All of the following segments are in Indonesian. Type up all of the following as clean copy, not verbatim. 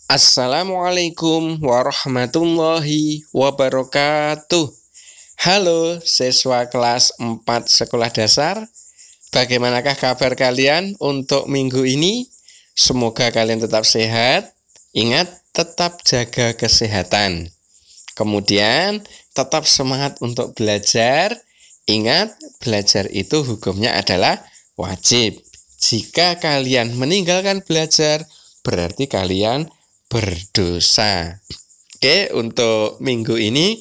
Assalamualaikum warahmatullahi wabarakatuh. Halo siswa kelas 4 sekolah dasar. Bagaimanakah kabar kalian untuk minggu ini? Semoga kalian tetap sehat. Ingat, tetap jaga kesehatan. Kemudian, tetap semangat untuk belajar. Ingat, belajar itu hukumnya adalah wajib. Jika kalian meninggalkan belajar, berarti kalian berdosa. Oke, untuk minggu ini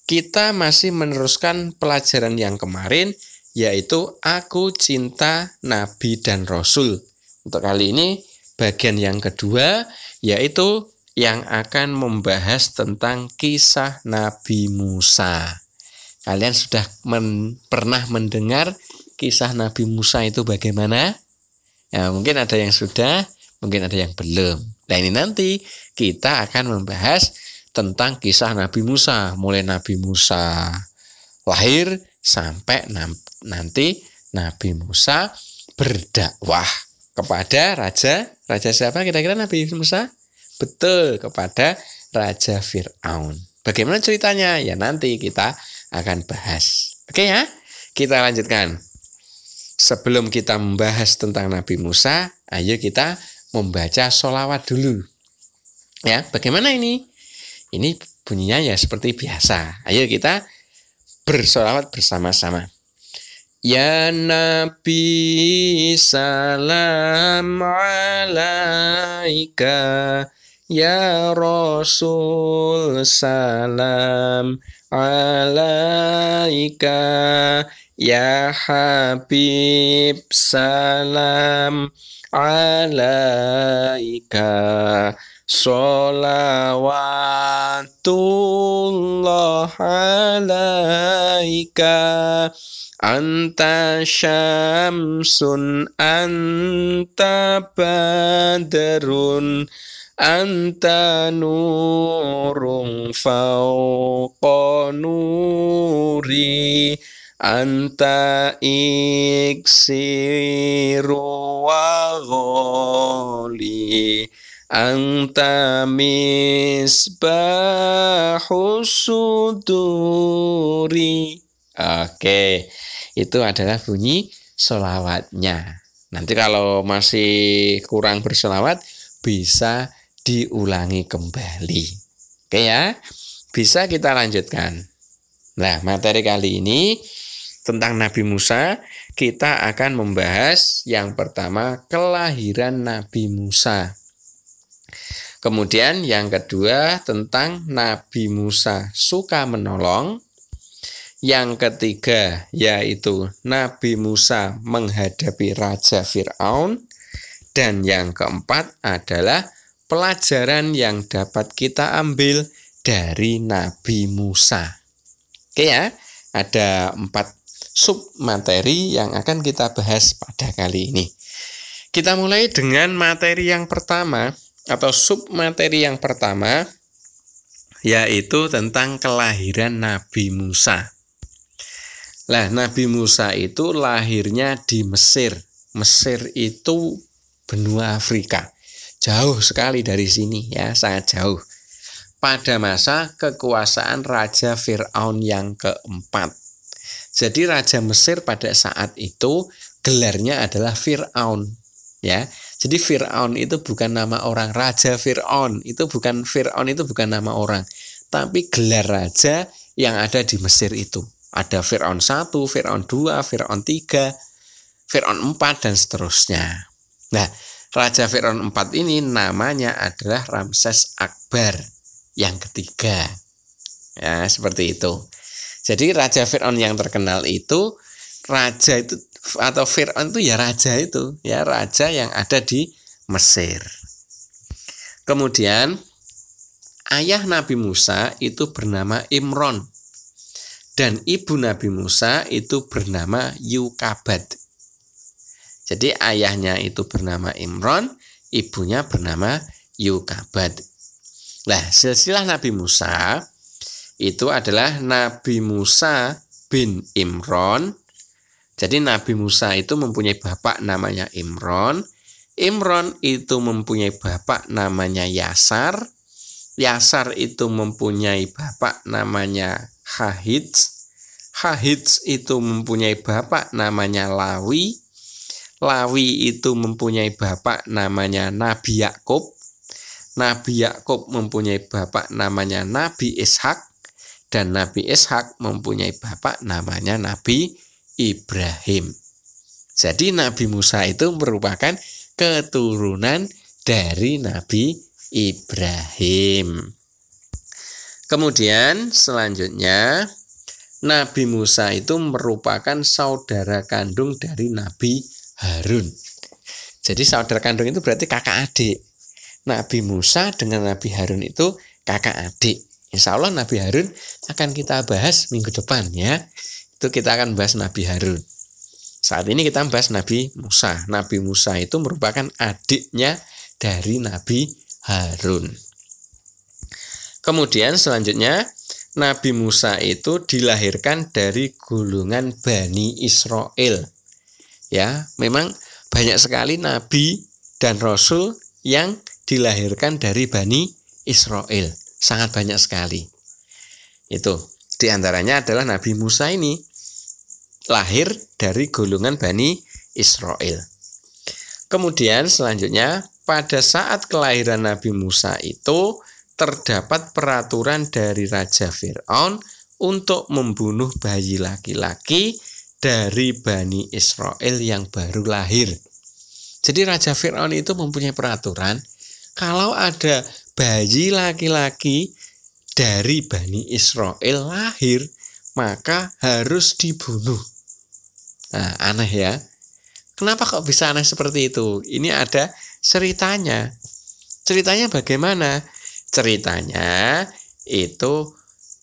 kita masih meneruskan pelajaran yang kemarin, yaitu Aku Cinta Nabi dan Rasul. Untuk kali ini bagian yang kedua, yaitu yang akan membahas tentang kisah Nabi Musa. Kalian sudah pernah mendengar kisah Nabi Musa itu bagaimana? Ya, mungkin ada yang sudah, mungkin ada yang belum. Nah, ini nanti kita akan membahas tentang kisah Nabi Musa, mulai Nabi Musa lahir sampai nanti Nabi Musa berdakwah kepada raja siapa kira-kira Nabi Musa? Betul, kepada Raja Fir'aun. Bagaimana ceritanya? Ya nanti kita akan bahas. Oke ya, kita lanjutkan. Sebelum kita membahas tentang Nabi Musa, ayo kita membaca sholawat dulu. Ya, bagaimana ini? Ini bunyinya ya seperti biasa. Ayo kita bersholawat bersama-sama. Ya Nabi salam alaika, ya Rasul salam alaika, ya Habib salam alaika, sholawatullah alaika, anta syamsun anta badrun anta nurung fauqa nuri, anta iksiru wa ghali, anta misbahus suduri. Oke, itu adalah bunyi sholawatnya. Nanti kalau masih kurang bersolawat, bisa diulangi kembali. Oke ya, bisa kita lanjutkan. Nah, materi kali ini tentang Nabi Musa, kita akan membahas yang pertama kelahiran Nabi Musa. Kemudian yang kedua tentang Nabi Musa suka menolong. Yang ketiga yaitu Nabi Musa menghadapi Raja Fir'aun. Dan yang keempat adalah pelajaran yang dapat kita ambil dari Nabi Musa. Oke ya, ada 4 sub materi yang akan kita bahas pada kali ini. Kita mulai dengan materi yang pertama atau sub materi yang pertama, yaitu tentang kelahiran Nabi Musa. Nah, Nabi Musa itu lahirnya di Mesir. Mesir itu benua Afrika. Jauh sekali dari sini ya, sangat jauh. Pada masa kekuasaan Raja Fir'aun yang keempat. Jadi Raja Mesir pada saat itu gelarnya adalah Fir'aun ya. Jadi Fir'aun itu bukan nama orang, Raja Fir'aun itu bukan nama orang, tapi gelar raja yang ada di Mesir itu. Ada Fir'aun 1, Fir'aun 2, Fir'aun 3, Fir'aun 4 dan seterusnya. Nah, Raja Fir'aun 4 ini namanya adalah Ramses Akbar yang ketiga. Ya, seperti itu. Jadi Raja Fir'aun yang terkenal itu, raja itu atau Fir'aun itu ya raja itu, ya raja yang ada di Mesir. Kemudian ayah Nabi Musa itu bernama Imron dan ibu Nabi Musa itu bernama Yukabat. Jadi ayahnya itu bernama Imron, ibunya bernama Yukabat. Nah, silsilah Nabi Musa itu adalah Nabi Musa bin Imron. Jadi Nabi Musa itu mempunyai bapak namanya Imron, Imron itu mempunyai bapak namanya Yasar. Yasar itu mempunyai bapak namanya Hahits. Hahits itu mempunyai bapak namanya Lawi. Lawi itu mempunyai bapak namanya Nabi Yakub. Nabi Yakub mempunyai bapak namanya Nabi Ishak. Dan Nabi Ishak mempunyai bapak namanya Nabi Ibrahim. Jadi Nabi Musa itu merupakan keturunan dari Nabi Ibrahim. Kemudian selanjutnya Nabi Musa itu merupakan saudara kandung dari Nabi Harun. Jadi saudara kandung itu berarti kakak adik. Nabi Musa dengan Nabi Harun itu kakak adik. Insya Allah Nabi Harun akan kita bahas minggu depan ya. Itu kita akan bahas Nabi Harun. Saat ini kita bahas Nabi Musa. Nabi Musa itu merupakan adiknya dari Nabi Harun. Kemudian selanjutnya Nabi Musa itu dilahirkan dari golongan Bani Israel. Ya, memang banyak sekali nabi dan rasul yang dilahirkan dari Bani Israel. Sangat banyak sekali. Itu diantaranya adalah Nabi Musa ini lahir dari golongan Bani Israel. Kemudian selanjutnya pada saat kelahiran Nabi Musa itu terdapat peraturan dari Raja Fir'aun untuk membunuh bayi laki-laki dari Bani Israel yang baru lahir. Jadi Raja Fir'aun itu mempunyai peraturan kalau ada bayi laki-laki dari Bani Israel lahir, maka harus dibunuh. Nah, aneh ya. Kenapa kok bisa aneh seperti itu? Ini ada ceritanya. Ceritanya bagaimana? Ceritanya itu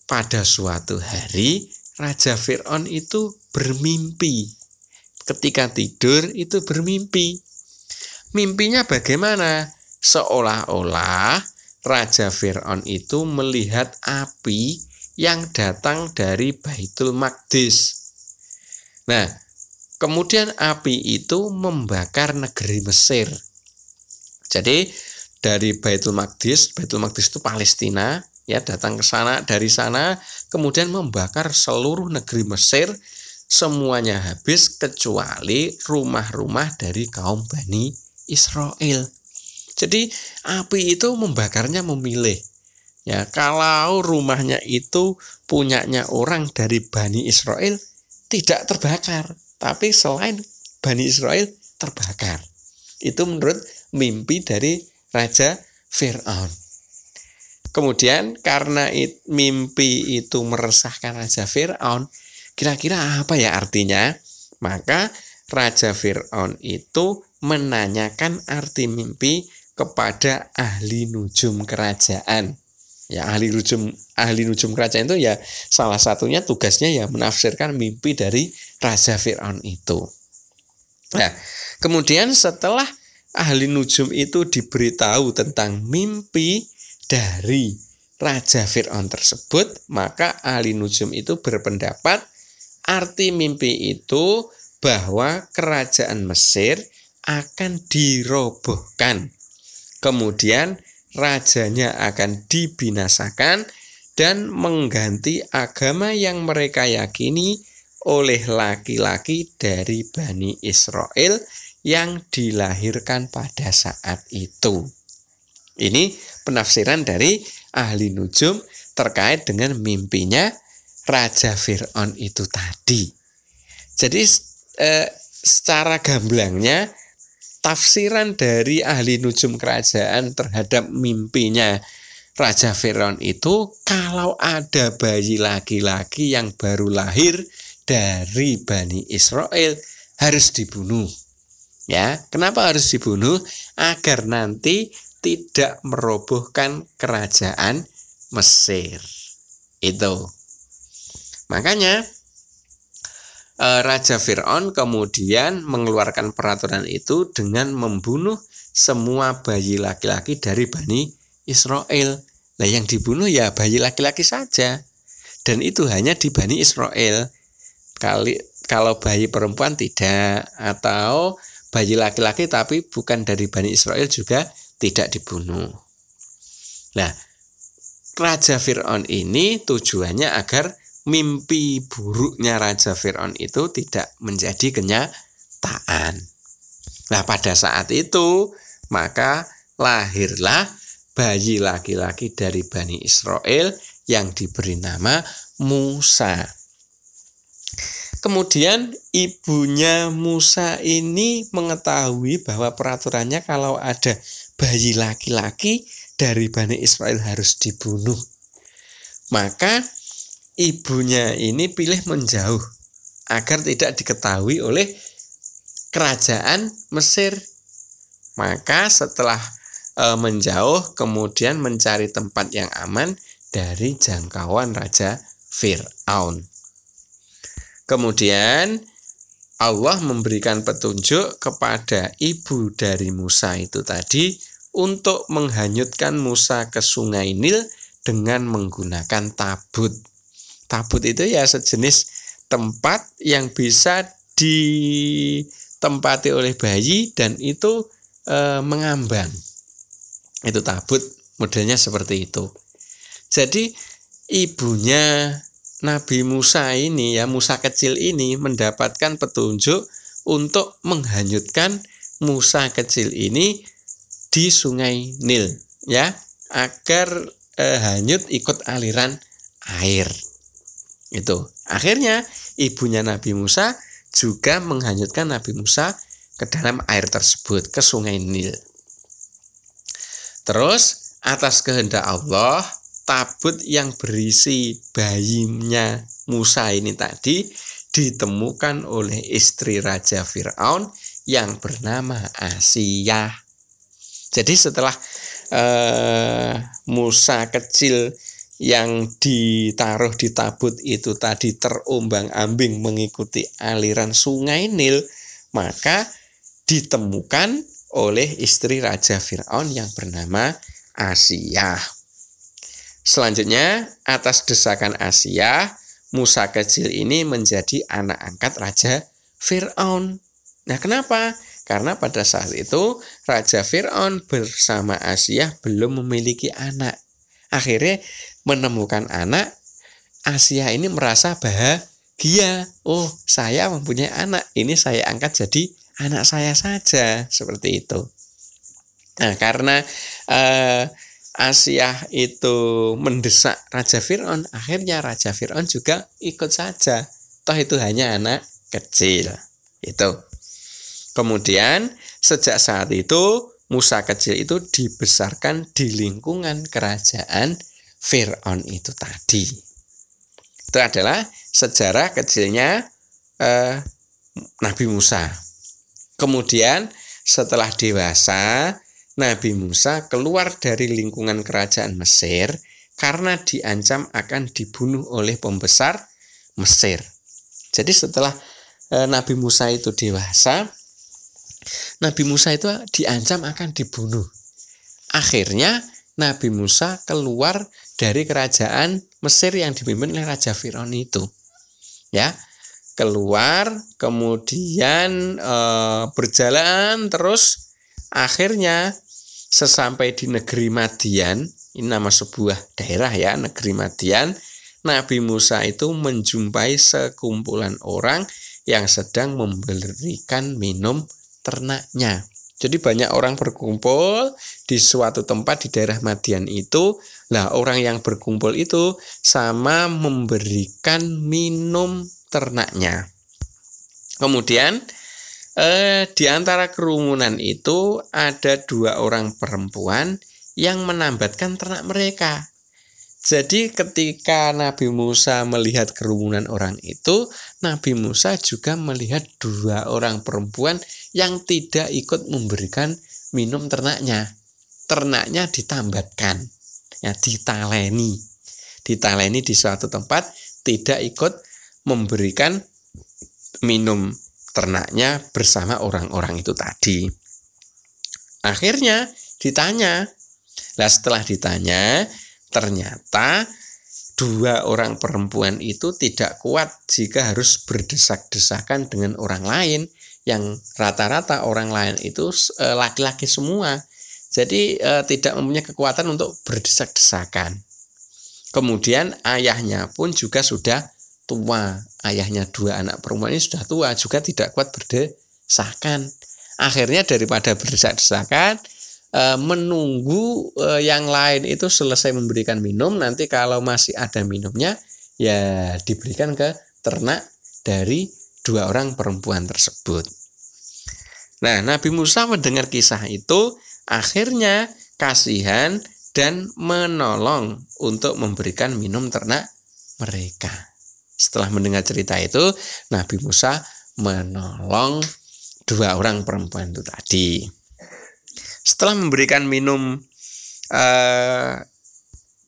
pada suatu hari Raja Fir'aun itu bermimpi. Ketika tidur itu bermimpi. Mimpinya bagaimana? Seolah-olah Raja Fir'aun itu melihat api yang datang dari Baitul Maqdis. Nah, kemudian api itu membakar negeri Mesir. Jadi dari Baitul Maqdis itu Palestina, ya, datang ke sana, dari sana kemudian membakar seluruh negeri Mesir, semuanya habis kecuali rumah-rumah dari kaum Bani Israel. Jadi api itu membakarnya memilih. Ya, kalau rumahnya itu punyanya orang dari Bani Israel tidak terbakar, tapi selain Bani Israel terbakar. Itu menurut mimpi dari Raja Fir'aun. Kemudian karena mimpi itu meresahkan Raja Fir'aun, kira-kira apa ya artinya? Maka Raja Fir'aun itu menanyakan arti mimpi kepada ahli nujum kerajaan. Ya, ahli nujum kerajaan itu ya salah satunya tugasnya ya menafsirkan mimpi dari Raja Fir'aun itu. Nah, kemudian setelah ahli nujum itu diberitahu tentang mimpi dari Raja Fir'aun tersebut, maka ahli nujum itu berpendapat arti mimpi itu bahwa kerajaan Mesir akan dirobohkan. Kemudian rajanya akan dibinasakan dan mengganti agama yang mereka yakini oleh laki-laki dari Bani Israel yang dilahirkan pada saat itu. Ini penafsiran dari ahli nujum terkait dengan mimpinya Raja Fir'aun itu tadi. Jadi secara gamblangnya tafsiran dari ahli nujum kerajaan terhadap mimpinya Raja Fir'aun itu, kalau ada bayi laki-laki yang baru lahir dari Bani Israel harus dibunuh. Ya, kenapa harus dibunuh? Agar nanti tidak merobohkan kerajaan Mesir. Itu. Makanya Raja Fir'aun kemudian mengeluarkan peraturan itu dengan membunuh semua bayi laki-laki dari Bani Israel. Nah, yang dibunuh ya bayi laki-laki saja. Dan itu hanya di Bani Israel. Kalau bayi perempuan tidak, atau bayi laki-laki tapi bukan dari Bani Israel juga tidak dibunuh. Nah, Raja Fir'aun ini tujuannya agar mimpi buruknya Raja Fir'aun itu tidak menjadi kenyataan. Nah, pada saat itu maka lahirlah bayi laki-laki dari Bani Israel yang diberi nama Musa. Kemudian ibunya Musa ini mengetahui bahwa peraturannya kalau ada bayi laki-laki dari Bani Israel harus dibunuh. Maka ibunya ini pilih menjauh agar tidak diketahui oleh kerajaan Mesir. Maka setelah menjauh kemudian mencari tempat yang aman dari jangkauan Raja Fir'aun. Kemudian Allah memberikan petunjuk kepada ibu dari Musa itu tadi untuk menghanyutkan Musa ke Sungai Nil dengan menggunakan tabut. Tabut itu ya sejenis tempat yang bisa ditempati oleh bayi dan itu mengambang. Itu tabut, modelnya seperti itu. Jadi ibunya Nabi Musa ini, ya Musa kecil ini mendapatkan petunjuk untuk menghanyutkan Musa kecil ini di Sungai Nil, ya, agar hanyut ikut aliran air. Itu. Akhirnya ibunya Nabi Musa juga menghanyutkan Nabi Musa ke dalam air tersebut, ke Sungai Nil. Terus atas kehendak Allah, tabut yang berisi bayinya Musa ini tadi ditemukan oleh istri Raja Fir'aun yang bernama Asiyah. Jadi setelah Musa kecil yang ditaruh di tabut itu tadi terombang-ambing mengikuti aliran Sungai Nil, maka ditemukan oleh istri Raja Fir'aun yang bernama Asiyah. Selanjutnya, atas desakan Asiyah, Musa kecil ini menjadi anak angkat Raja Fir'aun. Nah, kenapa? Karena pada saat itu Raja Fir'aun bersama Asiyah belum memiliki anak. Akhirnya menemukan anak, Asiyah ini merasa bahagia. Oh, saya mempunyai anak, ini saya angkat jadi anak saya saja. Seperti itu. Nah, karena Asiyah itu mendesak Raja Fir'aun, akhirnya Raja Fir'aun juga ikut saja. Toh itu hanya anak kecil. Itu. Kemudian sejak saat itu Musa kecil itu dibesarkan di lingkungan kerajaan Fir'aun itu tadi. Itu adalah sejarah kecilnya Nabi Musa. Kemudian setelah dewasa, Nabi Musa keluar dari lingkungan kerajaan Mesir karena diancam akan dibunuh oleh pembesar Mesir. Jadi setelah Nabi Musa itu dewasa, Nabi Musa itu diancam akan dibunuh. Akhirnya Nabi Musa keluar dari kerajaan Mesir yang dipimpin oleh Raja Fir'aun itu. Ya, keluar, kemudian berjalan terus, akhirnya sesampai di negeri Madian, ini nama sebuah daerah ya, negeri Madian, Nabi Musa itu menjumpai sekumpulan orang yang sedang memberikan minum ternaknya. Jadi banyak orang berkumpul di suatu tempat di daerah Madian itu. Nah, orang yang berkumpul itu sama memberikan minum ternaknya. Kemudian di antara kerumunan itu ada 2 orang perempuan yang menambatkan ternak mereka. Jadi ketika Nabi Musa melihat kerumunan orang itu, Nabi Musa juga melihat 2 orang perempuan yang tidak ikut memberikan minum ternaknya. Ternaknya ditambatkan, ya, ditaleni di suatu tempat, tidak ikut memberikan minum ternaknya bersama orang-orang itu tadi. Akhirnya ditanya. Nah, setelah ditanya, ternyata 2 orang perempuan itu tidak kuat jika harus berdesak-desakan dengan orang lain yang rata-rata orang lain itu laki-laki semua. Jadi tidak mempunyai kekuatan untuk berdesak-desakan. Kemudian ayahnya pun juga sudah tua. Ayahnya 2 anak perempuan ini sudah tua, juga tidak kuat berdesakan. Akhirnya daripada berdesak-desakan, menunggu yang lain itu selesai memberikan minum. Nanti kalau masih ada minumnya, ya diberikan ke ternak dari 2 orang perempuan tersebut. Nah, Nabi Musa mendengar kisah itu, akhirnya kasihan dan menolong untuk memberikan minum ternak mereka. Setelah mendengar cerita itu, Nabi Musa menolong 2 orang perempuan itu tadi. Setelah memberikan minum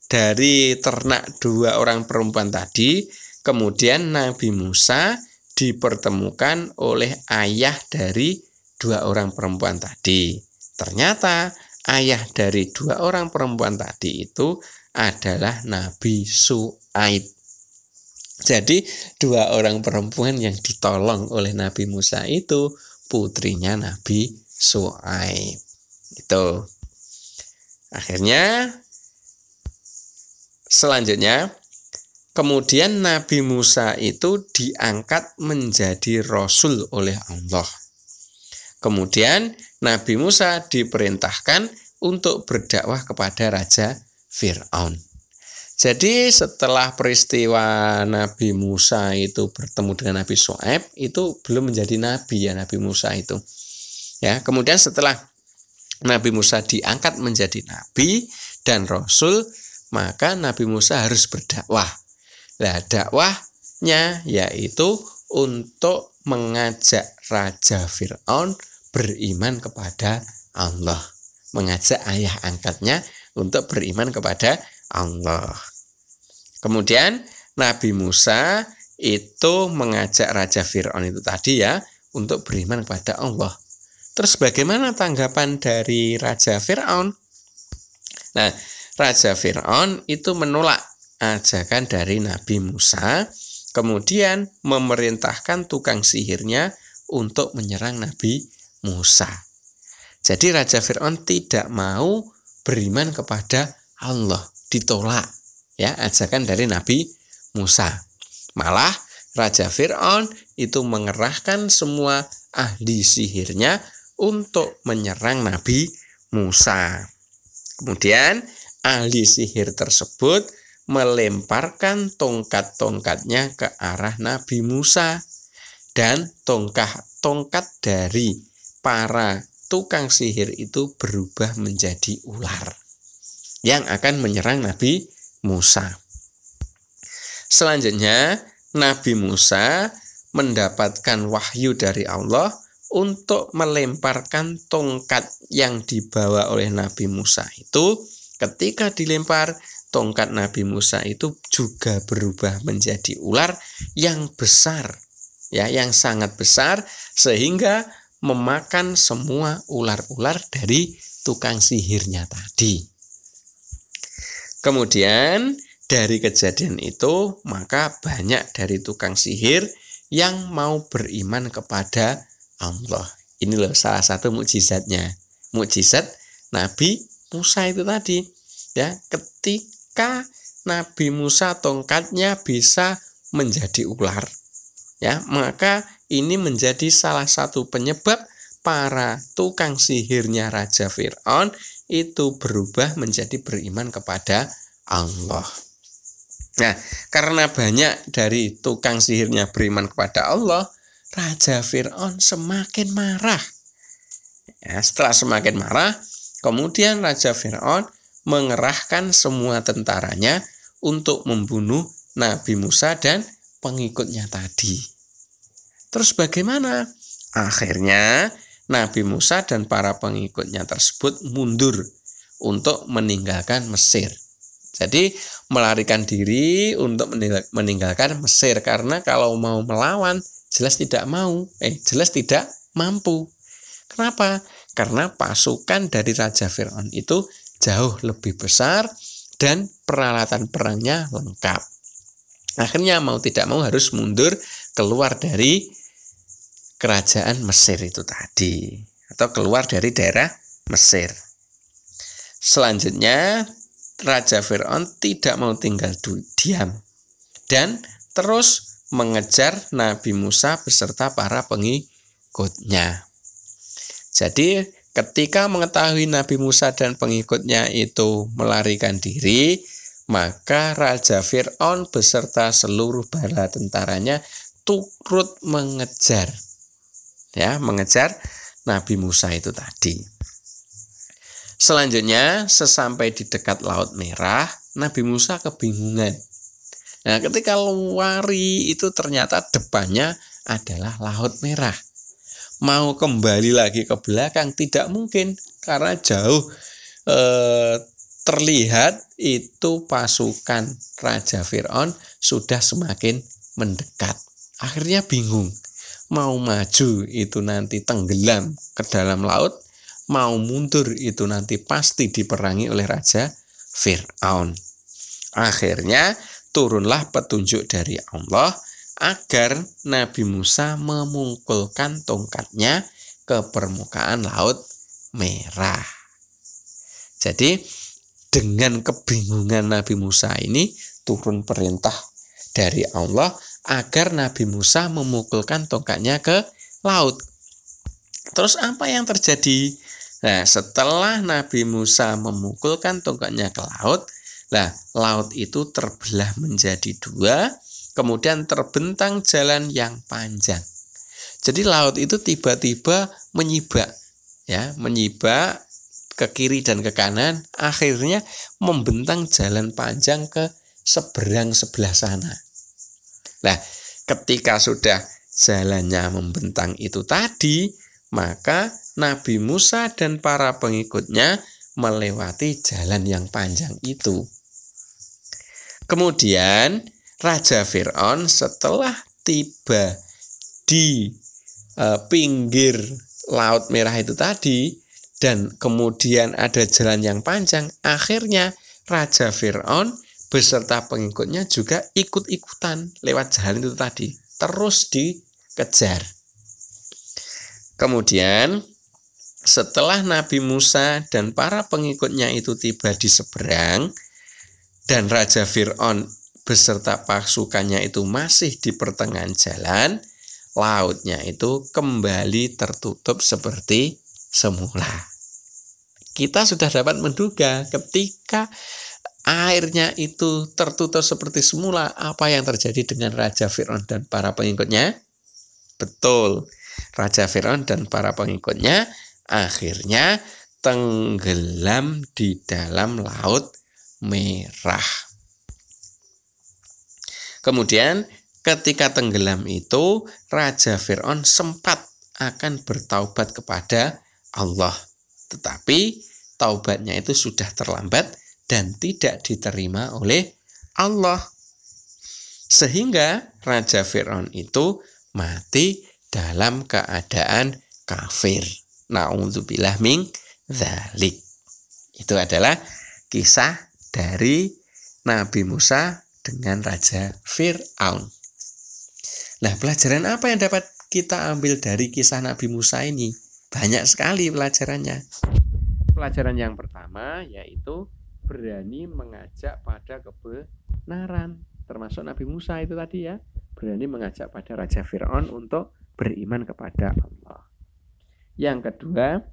dari ternak 2 orang perempuan tadi, kemudian Nabi Musa dipertemukan oleh ayah dari 2 orang perempuan tadi. Ternyata ayah dari 2 orang perempuan tadi itu adalah Nabi Syuaib. Jadi 2 orang perempuan yang ditolong oleh Nabi Musa itu putrinya Nabi Syuaib. Itu. Akhirnya selanjutnya kemudian Nabi Musa itu diangkat menjadi rasul oleh Allah. Kemudian Nabi Musa diperintahkan untuk berdakwah kepada Raja Fir'aun. Jadi setelah peristiwa Nabi Musa itu bertemu dengan Nabi Syuaib, itu belum menjadi nabi ya Nabi Musa itu. Ya, kemudian setelah Nabi Musa diangkat menjadi nabi dan rasul, maka Nabi Musa harus berdakwah. Nah, dakwahnya yaitu untuk mengajak Raja Fir'aun beriman kepada Allah. Mengajak ayah angkatnya untuk beriman kepada Allah. Kemudian Nabi Musa itu mengajak Raja Fir'aun itu tadi ya untuk beriman kepada Allah. Terus bagaimana tanggapan dari Raja Fir'aun? Nah, Raja Fir'aun itu menolak ajakan dari Nabi Musa, kemudian memerintahkan tukang sihirnya untuk menyerang Nabi Musa. Jadi Raja Fir'aun tidak mau beriman kepada Allah, ditolak ya ajakan dari Nabi Musa. Malah Raja Fir'aun itu mengerahkan semua ahli sihirnya untuk menyerang Nabi Musa. Kemudian ahli sihir tersebut melemparkan tongkat-tongkatnya ke arah Nabi Musa, dan tongkat dari para tukang sihir itu berubah menjadi ular yang akan menyerang Nabi Musa. Selanjutnya Nabi Musa mendapatkan wahyu dari Allah untuk melemparkan tongkat yang dibawa oleh Nabi Musa itu. Ketika dilempar, tongkat Nabi Musa itu juga berubah menjadi ular yang besar, ya, yang sangat besar, sehingga memakan semua ular-ular dari tukang sihirnya tadi. Kemudian dari kejadian itu, maka banyak dari tukang sihir yang mau beriman kepada Allah. Ini loh salah satu mukjizatnya. Mukjizat Nabi Musa itu tadi, ya, ketika Nabi Musa tongkatnya bisa menjadi ular, ya, maka ini menjadi salah satu penyebab para tukang sihirnya Raja Fir'aun itu berubah menjadi beriman kepada Allah. Nah, karena banyak dari tukang sihirnya beriman kepada Allah, Raja Fir'aun semakin marah. Ya, setelah semakin marah, kemudian Raja Fir'aun mengerahkan semua tentaranya untuk membunuh Nabi Musa dan pengikutnya tadi. Terus bagaimana? Akhirnya Nabi Musa dan para pengikutnya tersebut mundur untuk meninggalkan Mesir. Jadi melarikan diri untuk meninggalkan Mesir, karena kalau mau melawan jelas tidak mampu. Kenapa? Karena pasukan dari Raja Fir'aun itu jauh lebih besar dan peralatan perangnya lengkap. Akhirnya mau tidak mau harus mundur keluar dari kerajaan Mesir itu tadi, atau keluar dari daerah Mesir. Selanjutnya Raja Fir'aun tidak mau tinggal diam dan terus mengejar Nabi Musa beserta para pengikutnya. Jadi ketika mengetahui Nabi Musa dan pengikutnya itu melarikan diri, maka Raja Fir'aun beserta seluruh bala tentaranya turut mengejar Nabi Musa itu tadi. Selanjutnya, sesampai di dekat Laut Merah, Nabi Musa kebingungan. Nah, ketika lari itu ternyata depannya adalah Laut Merah. Mau kembali lagi ke belakang tidak mungkin karena jauh terlihat itu pasukan Raja Fir'aun sudah semakin mendekat. Akhirnya bingung. Mau maju itu nanti tenggelam ke dalam laut, mau mundur itu nanti pasti diperangi oleh Raja Fir'aun. Akhirnya turunlah petunjuk dari Allah agar Nabi Musa memungkulkan tongkatnya ke permukaan Laut Merah. Jadi dengan kebingungan Nabi Musa ini turun perintah dari Allah agar Nabi Musa memukulkan tongkatnya ke laut. Terus apa yang terjadi? Nah, setelah Nabi Musa memukulkan tongkatnya ke laut, laut itu terbelah menjadi dua, kemudian terbentang jalan yang panjang. Jadi laut itu tiba-tiba menyibak ke kiri dan ke kanan, akhirnya membentang jalan panjang ke seberang sebelah sana. Nah, ketika sudah jalannya membentang itu tadi, maka Nabi Musa dan para pengikutnya melewati jalan yang panjang itu. Kemudian Raja Fir'aun setelah tiba di pinggir Laut Merah itu tadi, dan kemudian ada jalan yang panjang, akhirnya Raja Fir'aun beserta pengikutnya juga ikut-ikutan lewat jalan itu tadi, terus dikejar. Kemudian setelah Nabi Musa dan para pengikutnya itu tiba di seberang, dan Raja Fir'aun beserta pasukannya itu masih di pertengahan jalan, lautnya itu kembali tertutup seperti semula. Kita sudah dapat menduga ketika airnya itu tertutup seperti semula, apa yang terjadi dengan Raja Fir'aun dan para pengikutnya? Betul, Raja Fir'aun dan para pengikutnya akhirnya tenggelam di dalam Laut Merah. Kemudian ketika tenggelam itu, Raja Fir'aun sempat akan bertaubat kepada Allah. Tetapi taubatnya itu sudah terlambat dan tidak diterima oleh Allah. Sehingga Raja Fir'aun itu mati dalam keadaan kafir. Na'udzubillah min dzalik. Itu adalah kisah dari Nabi Musa dengan Raja Fir'aun. Nah, pelajaran apa yang dapat kita ambil dari kisah Nabi Musa ini? Banyak sekali pelajarannya. Pelajaran yang pertama yaitu berani mengajak pada kebenaran. Termasuk Nabi Musa itu tadi ya, berani mengajak pada Raja Fir'aun untuk beriman kepada Allah. Yang kedua,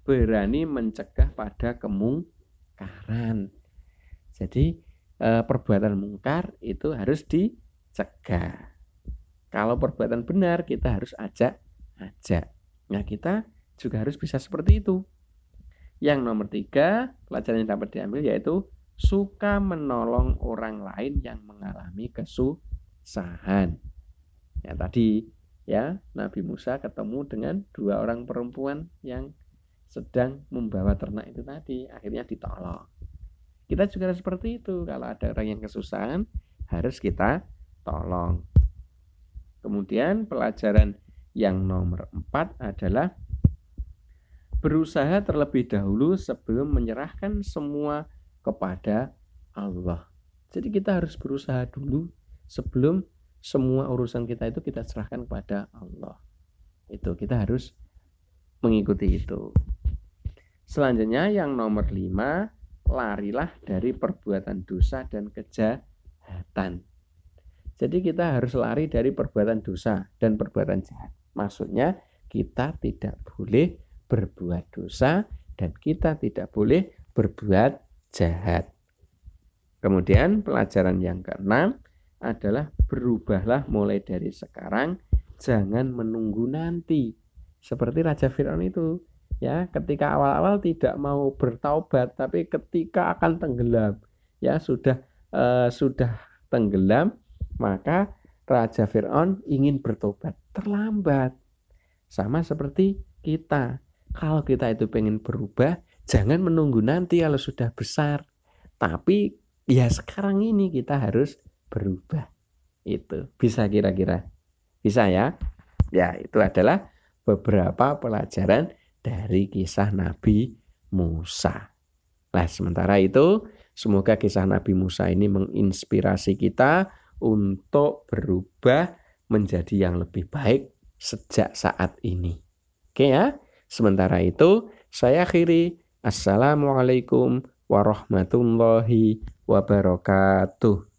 berani mencegah pada kemungkaran. Jadi perbuatan mungkar itu harus dicegah. Kalau perbuatan benar kita harus ajak. Nah, kita juga harus bisa seperti itu. Yang nomor 3, pelajaran yang dapat diambil yaitu suka menolong orang lain yang mengalami kesusahan. Ya tadi ya, Nabi Musa ketemu dengan 2 orang perempuan yang sedang membawa ternak itu tadi, akhirnya ditolong. Kita juga harus seperti itu. Kalau ada orang yang kesusahan, harus kita tolong. Kemudian pelajaran yang nomor 4 adalah berusaha terlebih dahulu sebelum menyerahkan semua kepada Allah. Jadi kita harus berusaha dulu sebelum semua urusan kita itu kita serahkan kepada Allah. Itu kita harus mengikuti itu. Selanjutnya yang nomor 5, larilah dari perbuatan dosa dan kejahatan. Jadi kita harus lari dari perbuatan dosa dan perbuatan jahat. Maksudnya kita tidak boleh berbuat dosa dan kita tidak boleh berbuat jahat. Kemudian pelajaran yang ke-6 adalah berubahlah mulai dari sekarang, jangan menunggu nanti. Seperti Raja Firaun itu, ya, ketika awal-awal tidak mau bertaubat, tapi ketika akan tenggelam, ya sudah tenggelam, maka Raja Firaun ingin bertobat, terlambat. Sama seperti kita, kalau kita itu pengen berubah, jangan menunggu nanti kalau sudah besar, tapi ya sekarang ini kita harus berubah. Itu bisa kira-kira? Bisa ya? Ya, itu adalah beberapa pelajaran dari kisah Nabi Musa. Nah, sementara itu, semoga kisah Nabi Musa ini menginspirasi kita untuk berubah menjadi yang lebih baik sejak saat ini. Oke ya? Sementara itu, saya akhiri. Assalamualaikum warahmatullahi wabarakatuh.